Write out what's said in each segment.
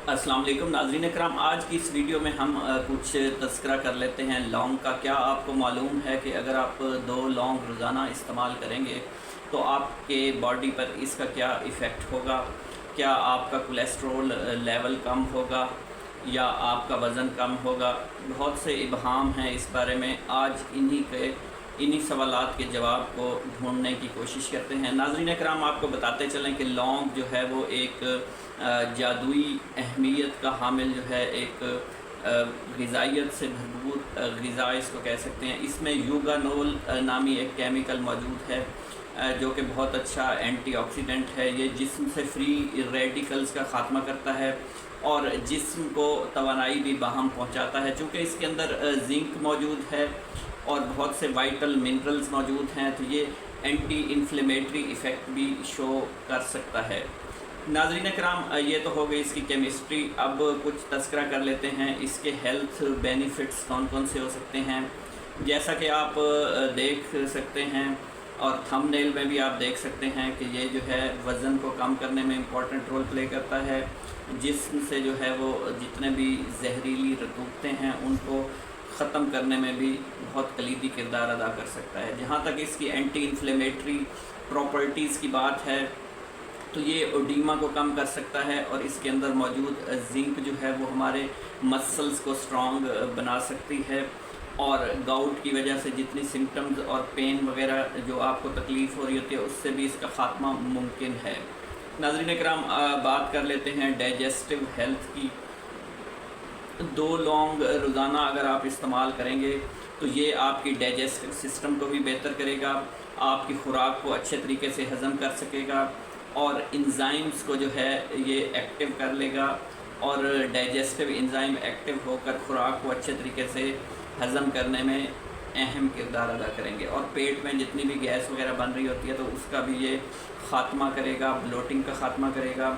अस्सलाम वालेकुम नाज़रीन इकराम, आज की इस वीडियो में हम कुछ तज़किरा कर लेते हैं लौंग का। क्या आपको मालूम है कि अगर आप 2 लौंग रोज़ाना इस्तेमाल करेंगे तो आपके बॉडी पर इसका क्या इफ़ेक्ट होगा? क्या आपका कोलेस्ट्रॉल लेवल कम होगा या आपका वज़न कम होगा? बहुत से इबहाम हैं इस बारे में। आज इन्हीं सवालात के जवाब को ढूंढने की कोशिश करते हैं। नाज़रीन इकराम, आपको बताते चलें कि लौंग जो है वो एक जादुई अहमियत का हामिल जो है, एक ग़िज़ाइयत से भरपूर ग़िज़ा इसको कह सकते हैं। इसमें यूगानोल नामी एक केमिकल मौजूद है जो कि बहुत अच्छा एंटीऑक्सीडेंट है। ये जिस्म से फ्री रेडिकल्स का ख़ात्मा करता है और जिस्म को तवानाई भी बाहम पहुंचाता है। चूँकि इसके अंदर जिंक मौजूद है और बहुत से वाइटल मिनरल्स मौजूद हैं, तो ये एंटी इन्फ्लेमेटरी इफ़ेक्ट भी शो कर सकता है। नाज़रीन कराम, ये तो हो गई इसकी केमिस्ट्री। अब कुछ तज़किरा कर लेते हैं इसके हेल्थ बेनिफिट्स कौन कौन से हो सकते हैं। जैसा कि आप देख सकते हैं और थंबनेल में भी आप देख सकते हैं कि ये जो है वज़न को कम करने में इम्पॉर्टेंट रोल प्ले करता है। जिस्म से जो है वो जितने भी जहरीली रतूबतें हैं उनको ख़त्म करने में भी बहुत कलीदी किरदार अदा कर सकता है। जहाँ तक इसकी एंटी इन्फ्लेमेटरी प्रॉपर्टीज़ की बात है तो ये ओडीमा को कम कर सकता है और इसके अंदर मौजूद जिंक जो है वो हमारे मसल्स को स्ट्रॉन्ग बना सकती है और गाउट की वजह से जितनी सिम्टम्स और पेन वगैरह जो आपको तकलीफ़ हो रही होती है उससे भी इसका ख़ात्मा मुमकिन है। नाज़रीन कराम, बात कर लेते हैं डाइजेस्टिव हेल्थ की। 2 लौंग रोज़ाना अगर आप इस्तेमाल करेंगे तो ये आपकी डाइजेस्टिव सिस्टम को भी बेहतर करेगा, आपकी ख़ुराक को अच्छे तरीके से हज़म कर सकेगा और इंजाइम्स को जो है ये एक्टिव कर लेगा और डाइजेस्टिव इंजाइम एक्टिव होकर ख़ुराक को अच्छे तरीके से हज़म करने में अहम किरदार अदा करेंगे और पेट में जितनी भी गैस वगैरह बन रही होती है तो उसका भी ये ख़ात्मा करेगा, ब्लोटिंग का ख़ात्मा करेगा।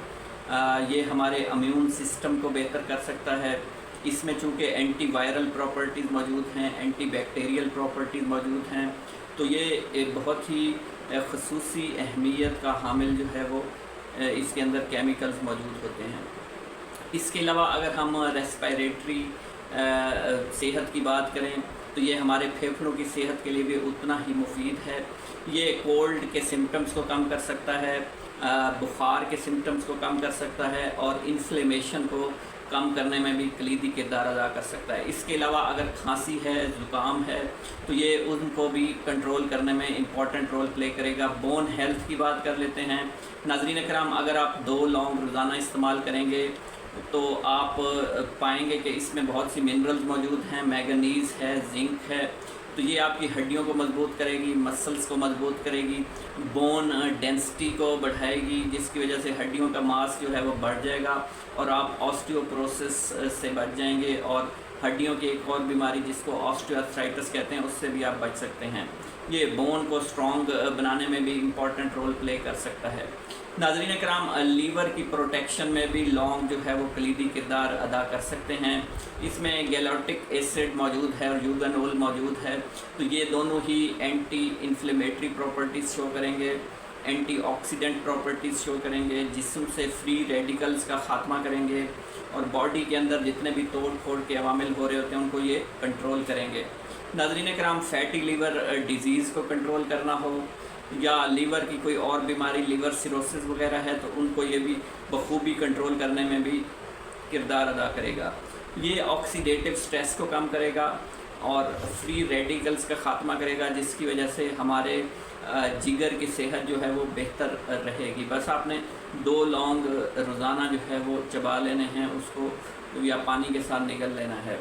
ये हमारे इम्यून सिस्टम को बेहतर कर सकता है। इसमें चूँकि एंटी वायरल प्रॉपर्टीज़ मौजूद हैं, एंटी बैक्टीरियल प्रॉपर्टीज़ मौजूद हैं, तो ये एक बहुत ही ख़ुसूसी अहमियत का हामिल जो है वो इसके अंदर केमिकल्स मौजूद होते हैं। इसके अलावा अगर हम रेस्पिरेटरी सेहत की बात करें तो ये हमारे फेफड़ों की सेहत के लिए भी उतना ही मुफीद है। ये कोल्ड के सिम्टम्स को कम कर सकता है, बुखार के सिम्टम्स को कम कर सकता है और इन्फ्लेमेशन को कम करने में भी कलीदी किरदार अदा कर सकता है। इसके अलावा अगर खांसी है, ज़ुकाम है तो ये उनको भी कंट्रोल करने में इम्पॉर्टेंट रोल प्ले करेगा। बोन हेल्थ की बात कर लेते हैं। नाज़रीन कराम, अगर आप 2 लौंग रोज़ाना इस्तेमाल करेंगे तो आप पाएंगे कि इसमें बहुत सी मिनरल्स मौजूद हैं, मैंगनीज़ है, जिंक है, तो ये आपकी हड्डियों को मजबूत करेगी, मसल्स को मजबूत करेगी, बोन डेंसिटी को बढ़ाएगी, जिसकी वजह से हड्डियों का मास जो है वो बढ़ जाएगा और आप ऑस्टियोपोरोसिस से बच जाएंगे और हड्डियों की एक और बीमारी जिसको ऑस्टियोआर्थराइटिस कहते हैं उससे भी आप बच सकते हैं। ये बोन को स्ट्रॉन्ग बनाने में भी इम्पॉर्टेंट रोल प्ले कर सकता है। नाज़रीन कराम, लीवर की प्रोटेक्शन में भी लौंग जो है वो कलीदी किरदार अदा कर सकते हैं। इसमें गैलोटिक एसिड मौजूद है और यूगानोल मौजूद है, तो ये दोनों ही एंटी इन्फ्लेमेटरी प्रॉपर्टीज़ शो करेंगे, एंटी ऑक्सीडेंट प्रॉपर्टीज़ शो करेंगे, जिस्म से फ्री रेडिकल्स का ख़ात्मा करेंगे और बॉडी के अंदर जितने भी तोड़ फोड़ के अवामिल हो रहे होते हैं उनको ये कंट्रोल करेंगे। नाज़रीन कराम, फैटी लीवर डिज़ीज़ को कंट्रोल करना हो या लीवर की कोई और बीमारी, लीवर सिरोसिस वगैरह है, तो उनको ये भी बखूबी कंट्रोल करने में भी किरदार अदा करेगा। ये ऑक्सीडेटिव स्ट्रेस को कम करेगा और फ्री रेडिकल्स का ख़ात्मा करेगा, जिसकी वजह से हमारे जिगर की सेहत जो है वो बेहतर रहेगी। बस आपने 2 लौंग रोज़ाना जो है वो चबा लेने हैं, उसको या पानी के साथ निगल लेना है।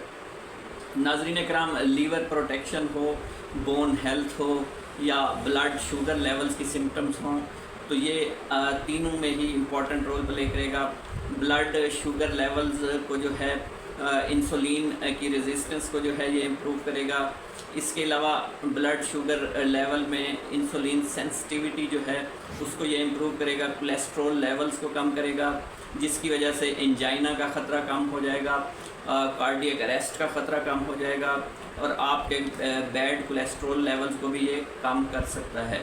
नाज़रीन कराम, लीवर प्रोटेक्शन हो, बोन हेल्थ हो या ब्लड शुगर लेवल्स की सिम्टम्स हों, तो ये तीनों में ही इम्पॉर्टेंट रोल प्ले करेगा। ब्लड शुगर लेवल्स को जो है इंसुलिन की रेजिस्टेंस को जो है ये इम्प्रूव करेगा। इसके अलावा ब्लड शुगर लेवल में इंसुलिन सेंसिटिविटी जो है उसको ये इम्प्रूव करेगा। कोलेस्ट्रॉल लेवल्स को कम करेगा, जिसकी वजह से एंजाइना का ख़तरा कम हो जाएगा, कार्डियक अरेस्ट का ख़तरा कम हो जाएगा और आपके बैड कोलेस्ट्रॉल लेवल्स को भी ये कम कर सकता है।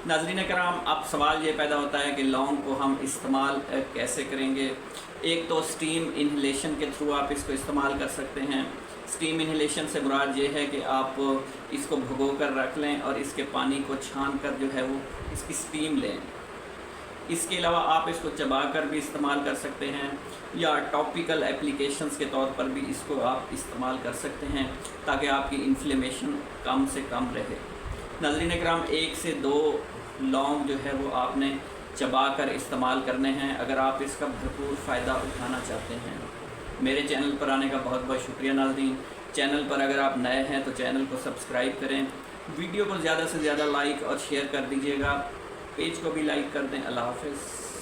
नाज़रीन कराम, अब सवाल ये पैदा होता है कि लौंग को हम इस्तेमाल कैसे करेंगे। एक तो स्टीम इन्हेलेशन के थ्रू आप इसको इस्तेमाल कर सकते हैं। स्टीम इन्हेलेशन से मुराद ये है कि आप इसको भिगो कर रख लें और इसके पानी को छान कर जो है वो इसकी स्टीम लें। इसके अलावा आप इसको चबा कर भी इस्तेमाल कर सकते हैं या टॉपिकल एप्लीकेशंस के तौर पर भी इसको आप इस्तेमाल कर सकते हैं ताकि आपकी इन्फ्लेमेशन कम से कम रहे। नाज़रीन कराम, 1 से 2 लौंग जो है वो आपने चबा कर इस्तेमाल करने हैं अगर आप इसका भरपूर फ़ायदा उठाना चाहते हैं। मेरे चैनल पर आने का बहुत बहुत शुक्रिया नाज़रीन। चैनल पर अगर आप नए हैं तो चैनल को सब्सक्राइब करें, वीडियो को ज़्यादा से ज़्यादा लाइक और शेयर कर दीजिएगा, पेज को भी लाइक कर दें। अल्लाह हाफ़िज़।